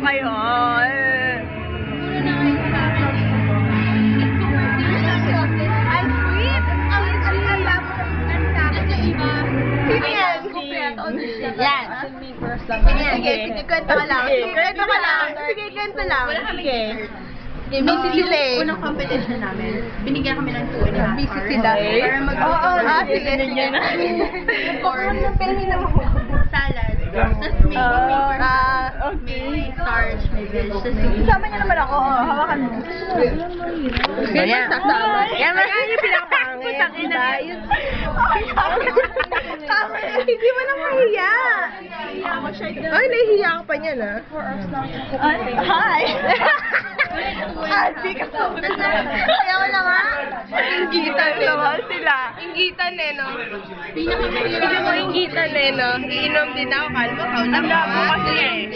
kayo. Ang sweet! Ang lalap! Sino yan? Yan. Sige, kwento ka lang. Sige, kwento lang. Sige. Busy sila eh. Unang competition namin, binigyan kami ng 2.5 Busy sila. Para Sige. Corn. Salad. Tapos may starch, may veg. Sama niya naman ako. Hawakan mo. Yan. Yan yung pinakapangit. Hindi mo na mahiya. Ay, nahihiya ka pa niyan ah. Hi! Di ka pa. Ayaw na nga. Inggitan naman sila. Inggitan eh, no? Hindi mo inggitan eh, no? Iinom din ako. Kalma, kauna ka. Ang labo kasi eh.